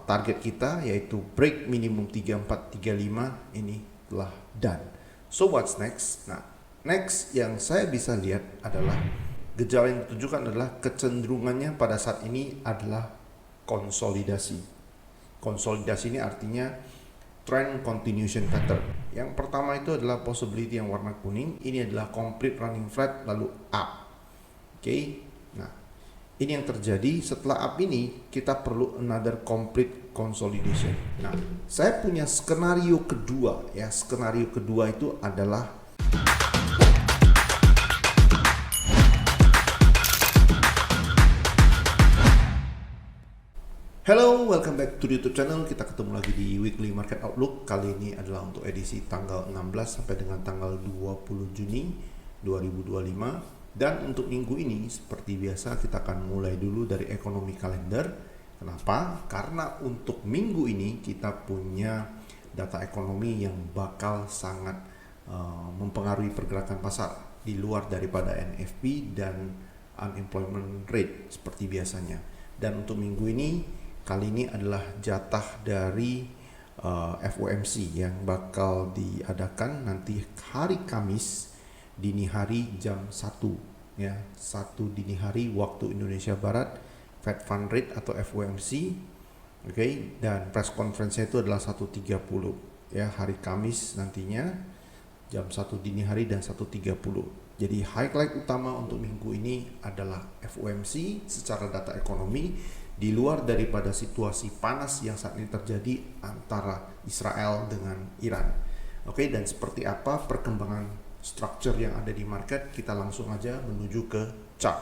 target kita yaitu break minimum 3435 ini telah done. So what's next? Nah, next yang saya bisa lihat adalah gejala yang ditunjukkan adalah kecenderungannya pada saat ini adalah konsolidasi. Konsolidasi ini artinya trend continuation pattern. Yang pertama itu adalah possibility yang warna kuning. Ini adalah complete running flat lalu up. Oke. Nah, ini yang terjadi. Setelah up ini kita perlu another complete consolidation. Nah, saya punya skenario kedua ya. Skenario kedua itu adalah Hello, welcome back to the YouTube channel. Kita ketemu lagi di Weekly Market Outlook. Kali ini adalah untuk edisi tanggal 16 sampai dengan tanggal 20 Juni 2025. Dan untuk minggu ini, seperti biasa, kita akan mulai dulu dari ekonomi kalender. Kenapa? Karena untuk minggu ini kita punya data ekonomi yang bakal sangat mempengaruhi pergerakan pasar di luar daripada NFP dan unemployment rate seperti biasanya. Dan untuk minggu ini, kali ini adalah jatah dari FOMC yang bakal diadakan nanti hari Kamis dini hari jam 1 ya, 1 dini hari waktu Indonesia Barat, Fed Fund Rate atau FOMC. Oke, dan press conference-nya itu adalah 1.30 ya, hari Kamis nantinya jam 1 dini hari dan 1.30. Jadi highlight utama untuk minggu ini adalah FOMC secara data ekonomi di luar daripada situasi panas yang saat ini terjadi antara Israel dengan Iran. Oke, dan seperti apa perkembangan structure yang ada di market, kita langsung aja menuju ke chart.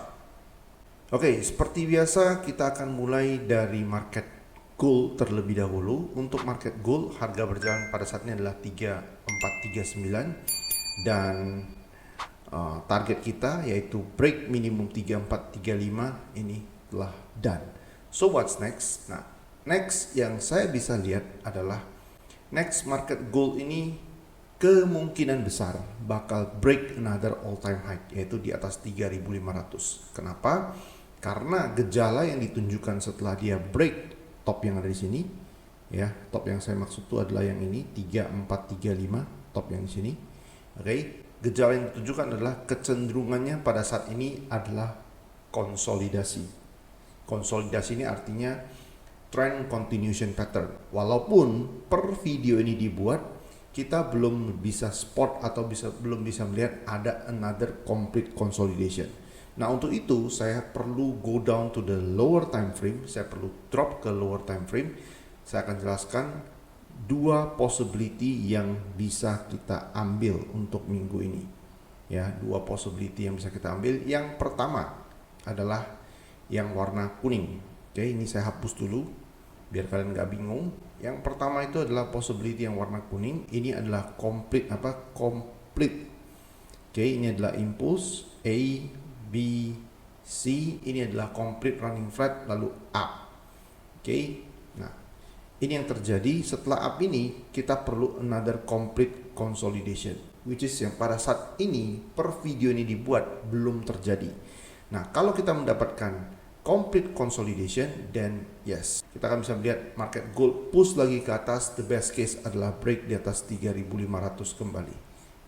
Oke, seperti biasa kita akan mulai dari market gold terlebih dahulu. Untuk market gold, harga berjalan pada saat ini adalah 3439 dan target kita yaitu break minimum 3435 ini telah done. So what's next? Nah, next yang saya bisa lihat adalah next market gold ini kemungkinan besar bakal break another all time high yaitu di atas 3500. Kenapa? Karena gejala yang ditunjukkan setelah dia break top yang ada di sini ya, top yang saya maksud itu adalah yang ini 3435, top yang di sini. Oke. Gejala yang ditunjukkan adalah kecenderungannya pada saat ini adalah konsolidasi. Konsolidasi ini artinya trend continuation pattern. Walaupun per video ini dibuat, kita belum bisa spot atau belum bisa melihat ada another complete consolidation. Nah, untuk itu saya perlu go down to the lower time frame. Saya perlu drop ke lower time frame. Saya akan jelaskan dua possibility yang bisa kita ambil untuk minggu ini ya, dua possibility yang bisa kita ambil. Yang pertama adalah yang warna kuning. Oke, ini saya hapus dulu biar kalian nggak bingung. Yang pertama itu adalah possibility yang warna kuning. Ini adalah complete. Oke, ini adalah impulse A, B, C. Ini adalah complete running flat lalu up. Oke. Nah, ini yang terjadi. Setelah up ini kita perlu another complete consolidation, which is yang pada saat ini per video ini dibuat belum terjadi. Nah, kalau kita mendapatkan complete consolidation, then yes, kita akan bisa melihat market gold push lagi ke atas. The best case adalah break di atas 3500 kembali.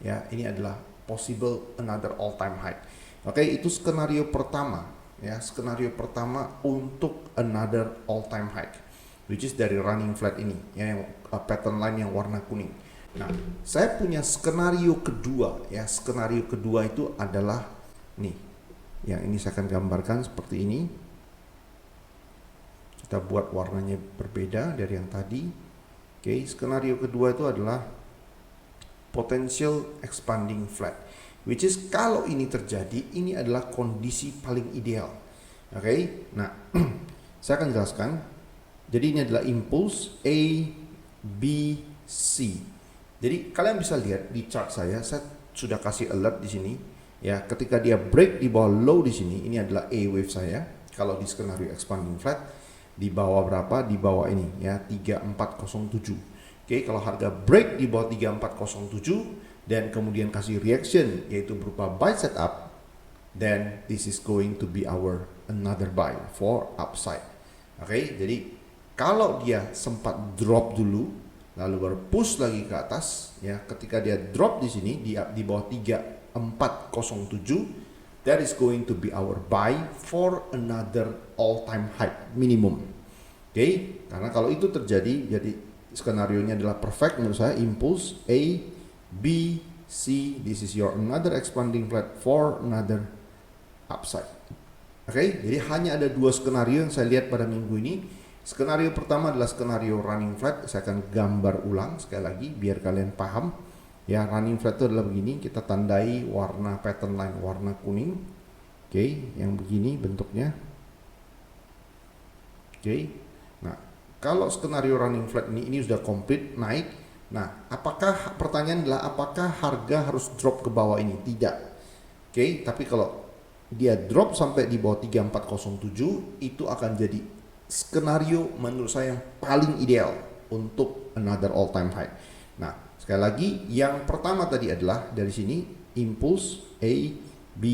Ya, ini adalah possible another all time high. Oke, itu skenario pertama ya, skenario pertama untuk another all time high, which is dari running flat ini ya, yang pattern line yang warna kuning. Nah, saya punya skenario kedua ya. Skenario kedua itu adalah nih. Yang ini saya akan gambarkan seperti ini. Kita buat warnanya berbeda dari yang tadi. Oke, skenario kedua itu adalah potential expanding flat, which is kalau ini terjadi, ini adalah kondisi paling ideal. Oke, nah saya akan jelaskan. Jadi ini adalah impulse A, B, C. Jadi kalian bisa lihat di chart saya sudah kasih alert di sini. Ya, ketika dia break di bawah low di sini, ini adalah A wave saya. Kalau di skenario expanding flat, di bawah berapa? Di bawah ini ya, 3407. Oke, kalau harga break di bawah 3407 dan kemudian kasih reaction yaitu berupa buy setup, then this is going to be our another buy for upside. Oke, jadi Kalau dia sempat drop dulu, lalu baru push lagi ke atas, ya, ketika dia drop di sini di bawah 3407, that is going to be our buy for another all time high minimum. Oke, karena kalau itu terjadi, jadi skenarionya adalah perfect menurut saya. Impulse A, B, C, this is your another expanding flat for another upside. Oke, jadi hanya ada dua skenario yang saya lihat pada minggu ini. Skenario pertama adalah skenario running flat. Saya akan gambar ulang sekali lagi biar kalian paham. Ya, running flat itu adalah begini, kita tandai warna pattern line warna kuning. Oke, yang begini bentuknya. Oke. Nah, kalau skenario running flat ini sudah komplit naik. Nah, pertanyaan adalah apakah harga harus drop ke bawah ini? Tidak. Oke, tapi kalau dia drop sampai di bawah 3407, itu akan jadi skenario menurut saya yang paling ideal untuk another all time high. Nah, sekali lagi yang pertama tadi adalah dari sini impulse A, B,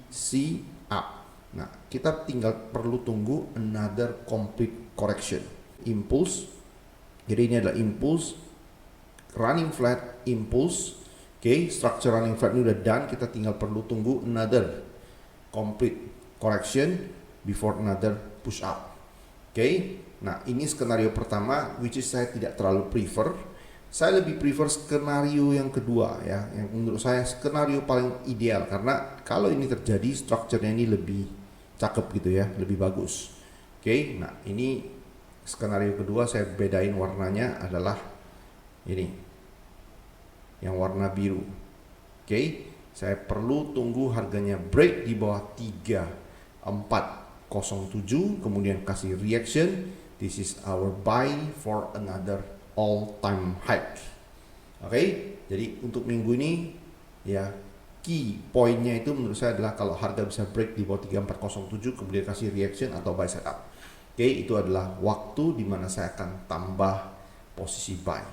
C, up. Nah, kita tinggal perlu tunggu another complete correction. Impulse, jadi ini adalah impulse, running flat, impulse. Oke, structure running flat ini udah done, kita tinggal perlu tunggu another complete correction before another push up. Oke, nah ini skenario pertama, which is saya tidak terlalu prefer. Saya lebih prefer skenario yang kedua, ya, yang menurut saya skenario paling ideal, karena kalau ini terjadi strukturnya ini lebih cakep gitu ya, lebih bagus. Oke, nah ini skenario kedua, saya bedain warnanya adalah ini, yang warna biru. Oke, saya perlu tunggu harganya break di bawah 3407, kemudian kasih reaction. This is our buy for another all time high. Oke, jadi untuk minggu ini ya, key poinnya itu menurut saya adalah kalau harga bisa break di bawah 3407 kemudian kasih reaction atau buy setup. Oke, itu adalah waktu di mana saya akan tambah posisi buy.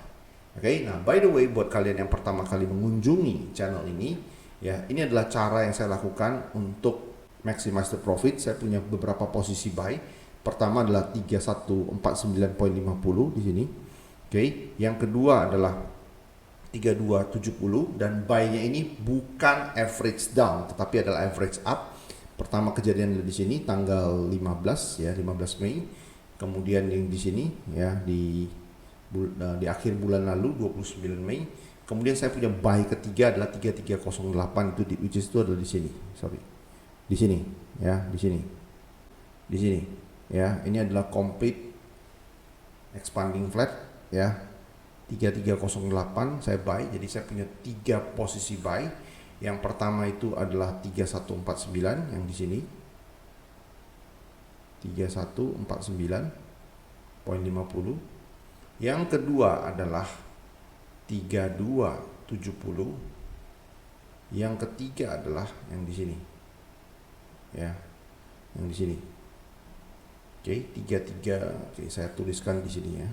Oke, nah by the way, buat kalian yang pertama kali mengunjungi channel ini, ya, ini adalah cara yang saya lakukan untuk maximize the profit. Saya punya beberapa posisi buy. Pertama adalah 3149.50 di sini. Oke, yang kedua adalah 3270, dan buy-nya ini bukan average down tetapi adalah average up. Pertama kejadian di sini tanggal 15 ya, 15 Mei. Kemudian yang di sini ya di akhir bulan lalu 29 Mei. Kemudian saya punya buy ketiga adalah 3308 itu which is itu adalah di sini. Sorry. Di sini ya, di sini. Di sini ya. Ini adalah complete expanding flat ya. 3308 saya buy. Jadi saya punya 3 posisi buy. Yang pertama itu adalah 3149 yang di sini. 3149.50. Yang kedua adalah 3270. Yang ketiga adalah yang di sini. Ya. Yang di sini. Oke, 33. Oke, saya tuliskan di sini ya.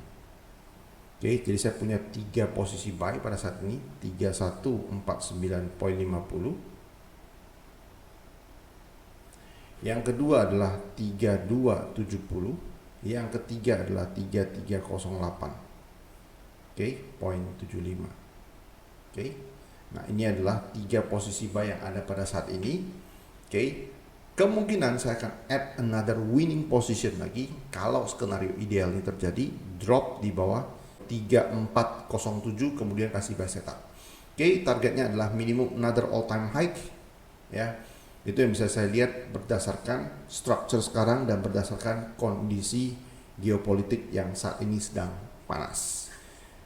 Oke, jadi saya punya 3 posisi buy pada saat ini, 3149.50. Yang kedua adalah 3270, yang ketiga adalah 3308. Oke, 0.75. Oke. Nah, ini adalah 3 posisi buy yang ada pada saat ini. Oke. Kemungkinan saya akan add another winning position lagi kalau skenario ideal ini terjadi, drop di bawah 3407 kemudian kasih buy setup. Oke, targetnya adalah minimum another all time high ya. Itu yang bisa saya lihat berdasarkan structure sekarang dan berdasarkan kondisi geopolitik yang saat ini sedang panas.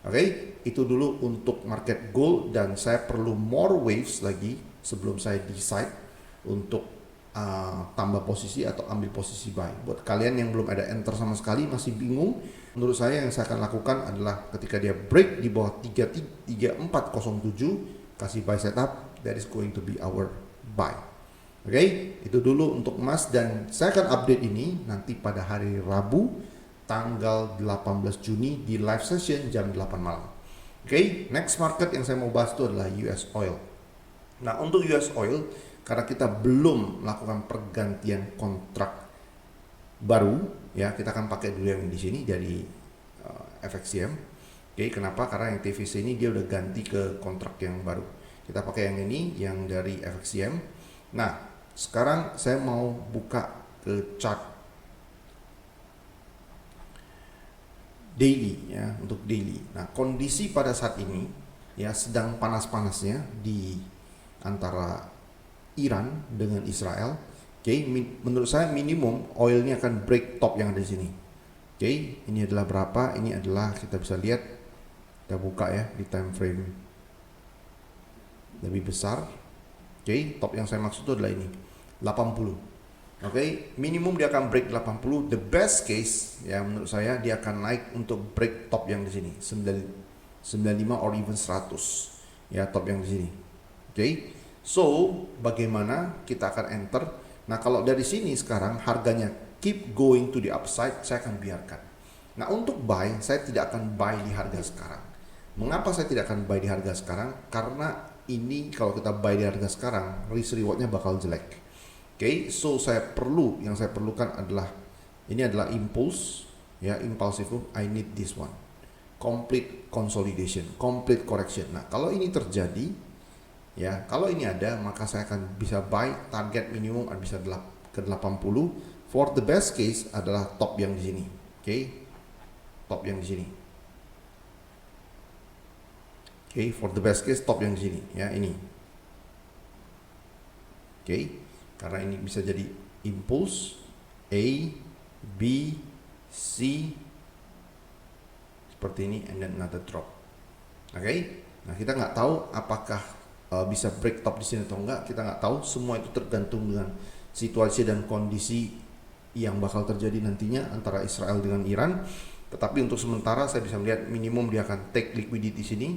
Oke, itu dulu untuk market gold, dan saya perlu more waves lagi sebelum saya decide untuk tambah posisi atau ambil posisi buy. Buat kalian yang belum ada enter sama sekali, masih bingung, menurut saya yang saya akan lakukan adalah ketika dia break di bawah 3407 kasih buy setup, that is going to be our buy. Oke, itu dulu untuk emas, dan saya akan update ini nanti pada hari Rabu tanggal 18 Juni di live session jam 8 malam. Oke, next market yang saya mau bahas itu adalah US oil. Nah, untuk US oil, karena kita belum melakukan pergantian kontrak baru Ya, kita akan pakai dulu yang di sini dari FXCM. Oke, kenapa? Karena yang TVC ini dia udah ganti ke kontrak yang baru. Kita pakai yang ini, yang dari FXCM. Nah, sekarang saya mau buka ke chart daily ya, untuk daily. Nah, kondisi pada saat ini ya sedang panas-panasnya di antara Iran dengan Israel. Oke, menurut saya minimum oil ini akan break top yang ada di sini. Oke, ini adalah berapa? Ini adalah, kita bisa lihat, kita buka ya di time frame lebih besar. Oke, top yang saya maksud itu adalah ini 80. Oke, minimum dia akan break 80. The best case ya menurut saya dia akan naik untuk break top yang di sini 95 or even 100 ya, top yang di sini. Oke, so bagaimana kita akan enter? Nah, kalau dari sini sekarang harganya keep going to the upside, saya akan biarkan. Nah, untuk buy, saya tidak akan buy di harga sekarang. Mengapa saya tidak akan buy di harga sekarang? Karena ini kalau kita buy di harga sekarang, risk rewardnya bakal jelek. Oke, so yang saya perlukan adalah, ini adalah impulse, ya, impulsive. I need this one, complete consolidation, complete correction. Nah, kalau ini terjadi, ya, kalau ini ada, maka saya akan bisa buy. Target minimum bisa ke 80. For the best case adalah top yang di sini. Oke, top yang di sini. Oke, for the best case top yang di sini ya, ini. Oke, karena ini bisa jadi impulse A, B, C seperti ini, and then another drop. Oke, nah kita nggak tahu apakah bisa break top di sini atau enggak, kita nggak tahu. Semua itu tergantung dengan situasi dan kondisi yang bakal terjadi nantinya antara Israel dengan Iran. Tetapi untuk sementara saya bisa melihat minimum dia akan take liquidity di sini,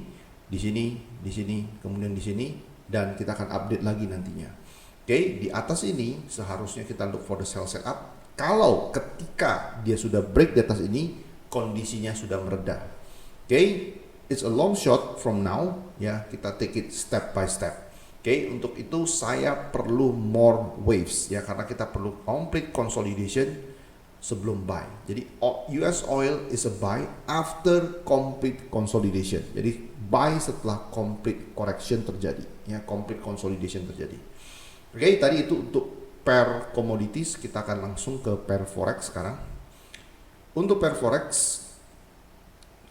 di sini, di sini, kemudian di sini, dan kita akan update lagi nantinya. Oke, di atas ini seharusnya kita look for the sell setup. Kalau ketika dia sudah break di atas ini, kondisinya sudah mereda. Oke, it's a long shot from now ya, kita take it step by step. Oke, untuk itu saya perlu more waves ya, karena kita perlu complete consolidation sebelum buy. Jadi US oil is a buy after complete consolidation. Jadi buy setelah complete correction terjadi ya, complete consolidation terjadi. Oke, tadi itu untuk pair commodities. Kita akan langsung ke pair forex sekarang. Untuk pair forex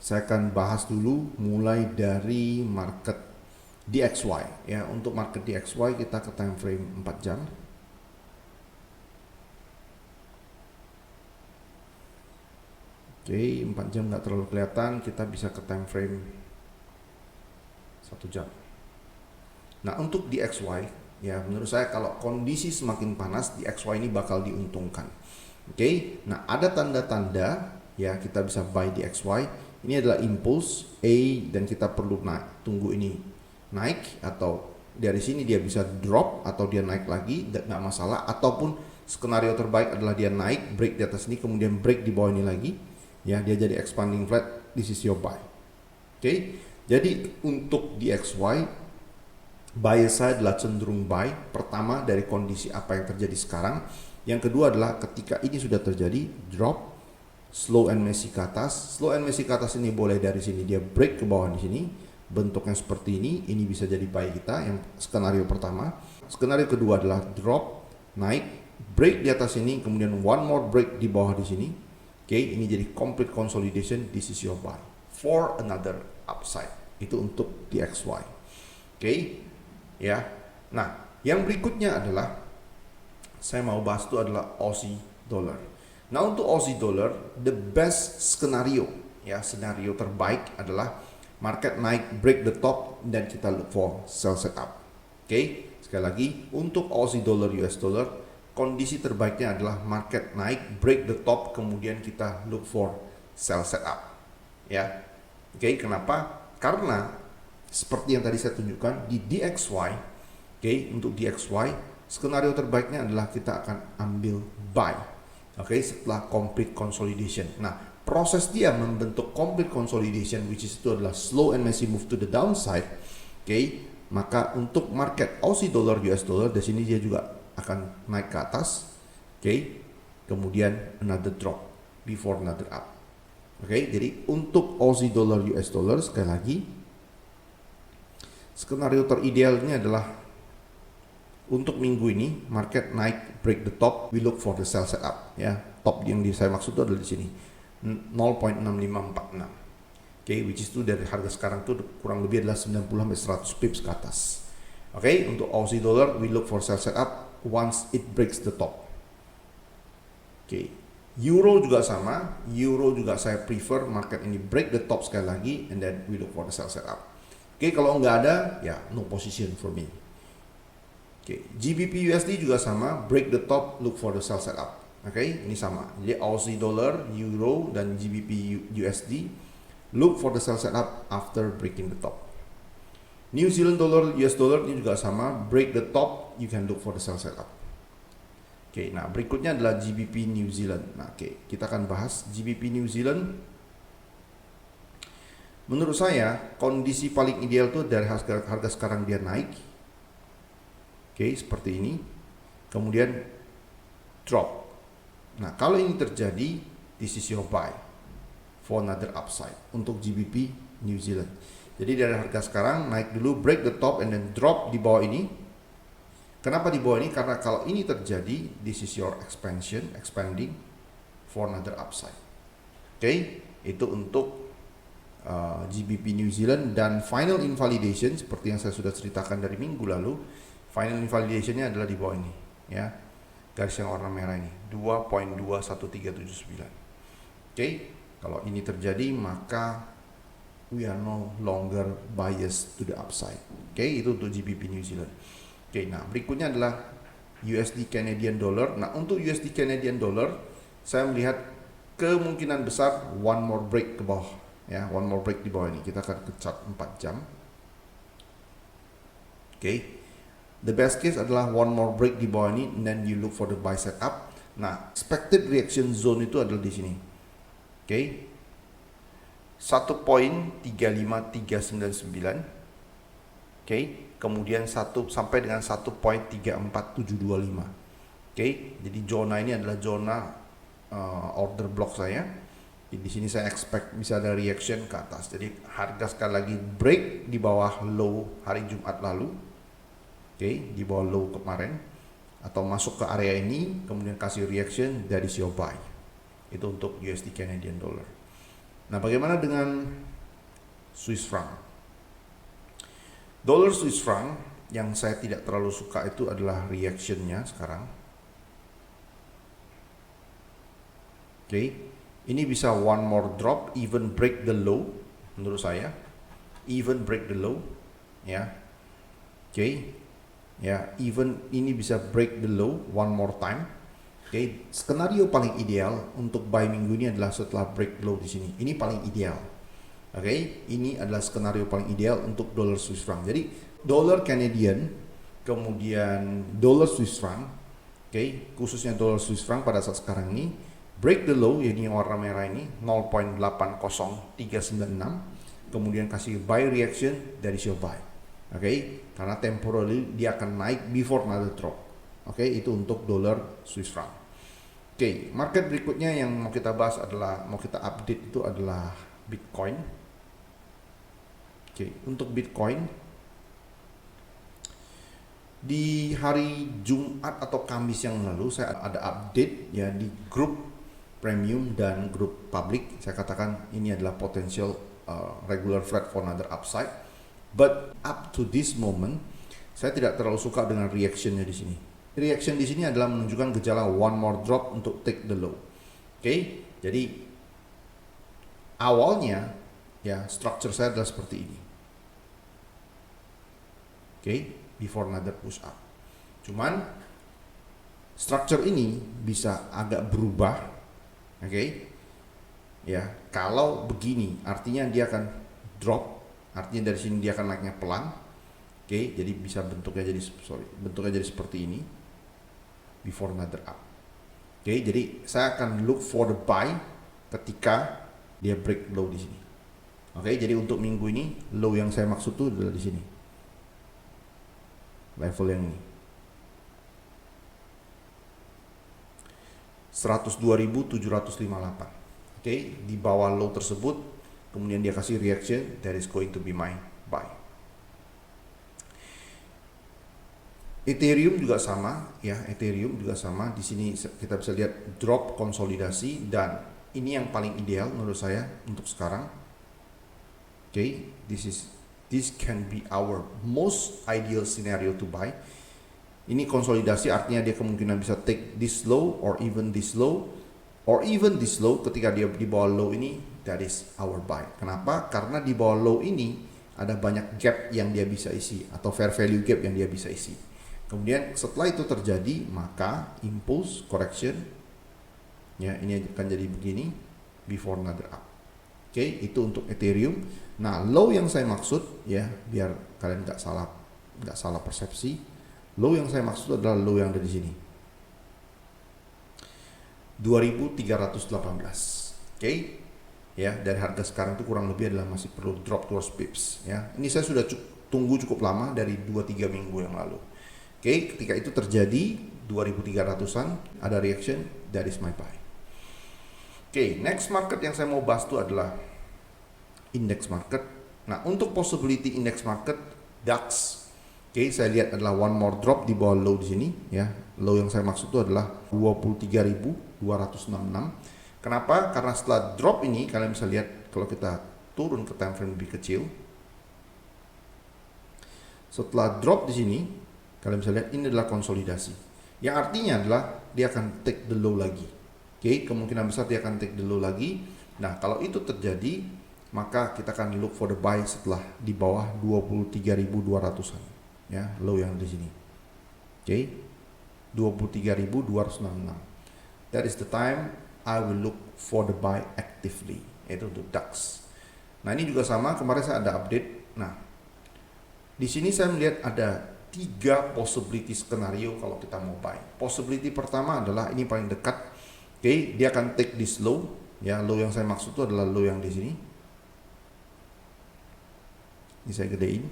saya akan bahas dulu mulai dari market DXY ya. Untuk market DXY kita ke time frame 4 jam. Oke, 4 jam nggak terlalu kelihatan, kita bisa ke time frame 1 jam. Nah, untuk DXY ya, menurut saya kalau kondisi semakin panas, DXY ini bakal diuntungkan. Oke, nah ada tanda-tanda ya, kita bisa buy DXY. Ini adalah impulse A, dan kita perlu tunggu ini naik, atau dari sini dia bisa drop atau dia naik lagi, nggak masalah. Ataupun skenario terbaik adalah dia naik, break di atas ini, kemudian break di bawah ini lagi ya, dia jadi expanding flat. This is your buy. Oke, jadi untuk DXY buy side adalah cenderung buy. Pertama dari kondisi apa yang terjadi sekarang. Yang kedua adalah ketika ini sudah terjadi drop, slow and messy ke atas. Slow and messy ke atas ini boleh dari sini dia break ke bawah di sini, bentuknya seperti ini bisa jadi buy kita. Yang skenario pertama. Skenario kedua adalah drop, naik, break di atas ini, kemudian one more break di bawah di sini. Oke, ini jadi complete consolidation. This is your buy for another upside. Itu untuk DXY. Oke, ya. Nah, yang berikutnya adalah saya mau bahas itu adalah Aussie dollar. Nah, untuk Aussie dollar, the best skenario ya, senario terbaik adalah market naik, break the top, dan kita look for sell setup. Oke, sekali lagi untuk Aussie dollar US dollar, kondisi terbaiknya adalah market naik, break the top, kemudian kita look for sell setup. Ya. Oke, kenapa? Karena seperti yang tadi saya tunjukkan di DXY, oke, untuk DXY skenario terbaiknya adalah kita akan ambil buy. Oke, setelah complete consolidation. Nah, proses dia membentuk complete consolidation, which is itu adalah slow and messy move to the downside. Oke, maka untuk market Aussie dollar US dollar, di sini dia juga akan naik ke atas. Oke, kemudian another drop. before another up. Oke, jadi untuk Aussie dollar US dollar sekali lagi, skenario teridealnya adalah untuk minggu ini market naik break the top, we look for the sell setup ya. Top yang saya maksud itu adalah di sini 0.6546. Oke, which is itu dari harga sekarang tuh kurang lebih adalah 90-100 pips ke atas. Oke, untuk Aussie dollar we look for sell setup once it breaks the top. Oke, Euro juga sama. Euro juga saya prefer market ini break the top sekali lagi and then we look for the sell setup. Oke, kalau nggak ada ya no position for me. Oke, GBP USD juga sama, break the top, look for the sell setup. Oke, ini sama. Jadi Aussie dollar, Euro dan GBP USD look for the sell setup after breaking the top. New Zealand dollar, US dollar ini juga sama, break the top, you can look for the sell setup. Oke, nah berikutnya adalah GBP New Zealand. Nah, oke, kita akan bahas GBP New Zealand. Menurut saya, kondisi paling ideal tuh dari harga sekarang dia naik. Oke, seperti ini. Kemudian drop. Nah, kalau ini terjadi, this is your buy for another upside untuk GBP New Zealand. Jadi dari harga sekarang naik dulu, break the top and then drop di bawah ini. Kenapa di bawah ini? Karena kalau ini terjadi, this is your expanding for another upside. Oke, itu untuk GBP New Zealand. Dan final invalidation seperti yang saya sudah ceritakan dari minggu lalu, final invalidationnya adalah di bawah ini ya, garis yang warna merah ini 2.21379. Oke, kalau ini terjadi maka we are no longer biased to the upside. Oke, itu untuk GBP New Zealand. Oke, nah berikutnya adalah USD Canadian Dollar. Nah, untuk USD Canadian Dollar saya melihat kemungkinan besar one more break ke bawah ya, one more break di bawah ini. Kita akan ke chart 4 jam. Oke, the best case adalah one more break di bawah ini and then you look for the buy setup. Nah, expected reaction zone itu adalah di sini. Oke, 1.35399. Oke, kemudian 1 sampai dengan 1.34725. Oke, jadi zona ini adalah zona order block saya. Di sini saya expect bisa ada reaction ke atas. Jadi harga sekali lagi break di bawah low hari Jumat lalu. Oke, di bawah low kemarin atau masuk ke area ini kemudian kasih reaction dari your buy. Itu untuk USD Canadian Dollar. Nah, bagaimana dengan Swiss franc? Dollar Swiss franc yang saya tidak terlalu suka itu adalah reactionnya sekarang. Oke, ini bisa one more drop, even break the low menurut saya, even break the low ya. Oke, ya, even ini bisa break the low one more time. Oke, skenario paling ideal untuk buy minggu ini adalah setelah break low di sini. Ini paling ideal. Oke, ini adalah skenario paling ideal untuk dollar Swiss franc. Jadi dollar Canadian, kemudian dollar Swiss franc. Oke, khususnya dollar Swiss franc pada saat sekarang ini break the low, ini yang warna merah ini 0.80396. Kemudian kasih buy reaction dari your buy. Oke, karena temporarily dia akan naik before another drop. Oke, itu untuk dolar Swiss franc. Oke, market berikutnya yang mau kita bahas adalah, mau kita update itu adalah Bitcoin. Oke, untuk Bitcoin di hari Jumat atau Kamis yang lalu saya ada update ya di grup premium dan grup public. Saya katakan ini adalah potential regular flat for another upside. But up to this moment saya tidak terlalu suka dengan reactionnya di sini. Reaction di sini adalah menunjukkan gejala one more drop untuk take the low. Oke, jadi awalnya ya structure saya adalah seperti ini. Oke, before another push up. Cuman structure ini bisa agak berubah. Oke, ya kalau begini artinya dia akan drop, artinya dari sini dia akan naiknya pelan. Oke, jadi bisa bentuknya jadi seperti ini before another up. Oke, jadi saya akan look for the buy ketika dia break low di sini. Oke, jadi untuk minggu ini low yang saya maksud itu adalah di sini. Level yang ini. 102.758. Oke, di bawah low tersebut kemudian dia kasih reaction, that is going to be my buy. Ethereum juga sama ya, Ethereum juga sama. Di sini kita bisa lihat drop konsolidasi, dan ini yang paling ideal menurut saya untuk sekarang. Oke, this can be our most ideal scenario to buy. Ini konsolidasi artinya dia kemungkinan bisa take this low or even this low or even this low. Ketika dia di bawah low ini, that is our buy. Kenapa? Karena di bawah low ini ada banyak gap yang dia bisa isi atau fair value gap yang dia bisa isi. Kemudian setelah itu terjadi, maka impulse correction ya, ini akan jadi begini before another up. Oke, itu untuk Ethereum. Nah, low yang saya maksud ya, biar kalian nggak salah persepsi, low yang saya maksud adalah low yang ada di sini, 2318. Oke, ya, dari harga sekarang itu kurang lebih adalah masih perlu drop towards pips ya. Ini saya sudah tunggu cukup lama, dari 2-3 minggu yang lalu. Oke, ketika itu terjadi 2300-an ada reaction, that is my buy. Oke, next market yang saya mau bahas itu adalah index market. Nah, untuk possibility index market DAX, oke, saya lihat adalah one more drop di bawah low di sini ya. Low yang saya maksud itu adalah 23.266. Kenapa? Karena setelah drop ini kalian bisa lihat, kalau kita turun ke time frame lebih kecil, setelah drop di sini kalian bisa lihat ini adalah konsolidasi. Yang artinya adalah dia akan take the low lagi. Oke, kemungkinan besar dia akan take the low lagi. Nah, kalau itu terjadi, maka kita akan look for the buy setelah di bawah 23.200-an. Ya, low yang di sini. Oke. 23.266. That is the time I will look for the buy actively. Itu untuk DAX. Nah, ini juga sama, kemarin saya ada update. Nah, di sini saya melihat ada 3 possibility skenario kalau kita mau buy. Possibility pertama adalah ini paling dekat. Oke, dia akan take this low. Ya, low yang saya maksud itu adalah low yang di sini. Ini saya gedein.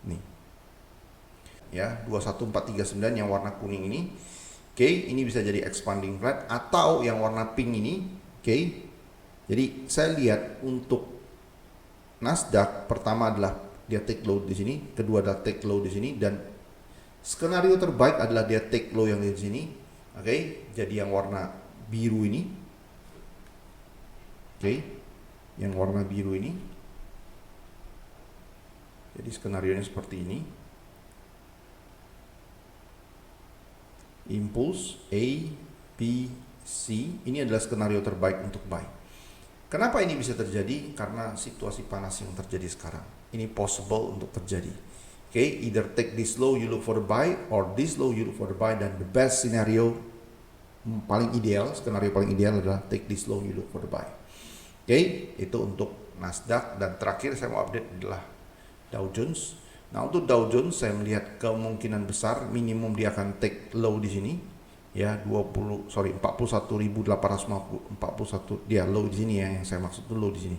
Nih. Ya, 21439 yang warna kuning ini. Oke, ini bisa jadi expanding flat, atau yang warna pink ini. Oke. Jadi saya lihat untuk Nasdaq pertama adalah dia take low di sini, kedua adalah take low di sini, dan skenario terbaik adalah dia take low yang di sini. Oke, jadi yang warna biru ini. Oke, yang warna biru ini. Jadi skenario nya seperti ini. Impulse A, B, C, ini adalah skenario terbaik untuk buy. Kenapa ini bisa terjadi? Karena situasi panas yang terjadi sekarang. Ini possible untuk terjadi. Oke, either take this low you look for the buy, or this low you look for the buy, dan the best scenario paling ideal, skenario paling ideal adalah take this low you look for the buy. Oke, itu untuk Nasdaq, dan terakhir saya mau update adalah Dow Jones. Nah, untuk Dow Jones saya melihat kemungkinan besar minimum dia akan take low di sini ya, 41.850, 41 dia low di sini ya, yang saya maksud itu low di sini.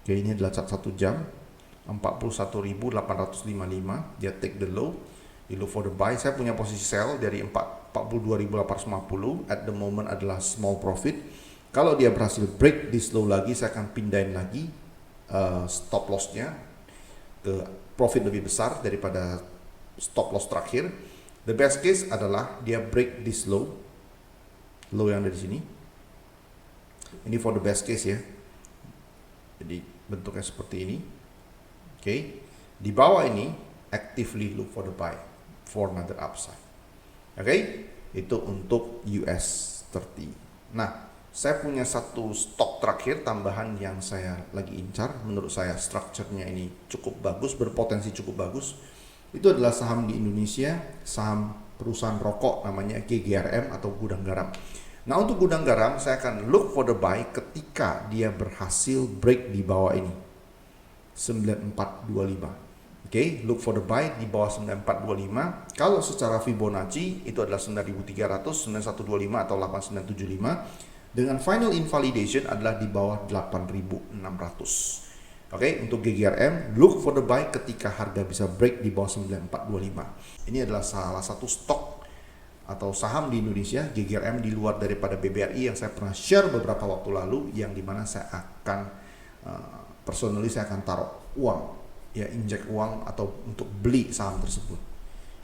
Oke, ini adalah chart 1 jam 41.855, dia take the low, you look for the buy. Saya punya posisi sell dari 42.850, at the moment adalah small profit. Kalau dia berhasil break this low lagi, saya akan pindahin lagi stop lossnya ke profit lebih besar daripada stop loss terakhir. The best case adalah dia break this low yang ada di sini. Ini for the best case ya. Jadi bentuknya seperti ini. Oke, di bawah ini actively look for the buy for another upside. Oke, itu untuk US 30. Nah, saya punya satu stok terakhir tambahan yang saya lagi incar. Menurut saya strukturnya ini cukup bagus, berpotensi cukup bagus. Itu adalah saham di Indonesia, saham perusahaan rokok namanya GGRM atau Gudang Garam. Nah, untuk Gudang Garam saya akan look for the buy ketika dia berhasil break di bawah ini 9425. Oke, look for the buy di bawah 9425. Kalau secara Fibonacci itu adalah 9300, 9125 atau 8975. Dengan final invalidation adalah di bawah 8600. Oke, untuk GGRM look for the buy ketika harga bisa break di bawah 9425. Ini adalah salah satu stok atau saham di Indonesia, GGRM di luar daripada BBRI yang saya pernah share beberapa waktu lalu, yang dimana saya akan personally saya akan taruh uang, ya injek uang atau untuk beli saham tersebut.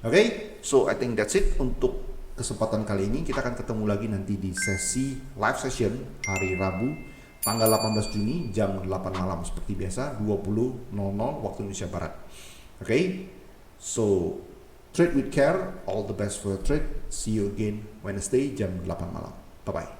Oke, so I think that's it untuk kesempatan kali ini. Kita akan ketemu lagi nanti di sesi live session hari Rabu tanggal 18 Juni jam 8 malam seperti biasa 20.00 waktu Indonesia Barat. Oke, so trade with care, all the best for your trade. See you again Wednesday jam 8 malam. Bye bye.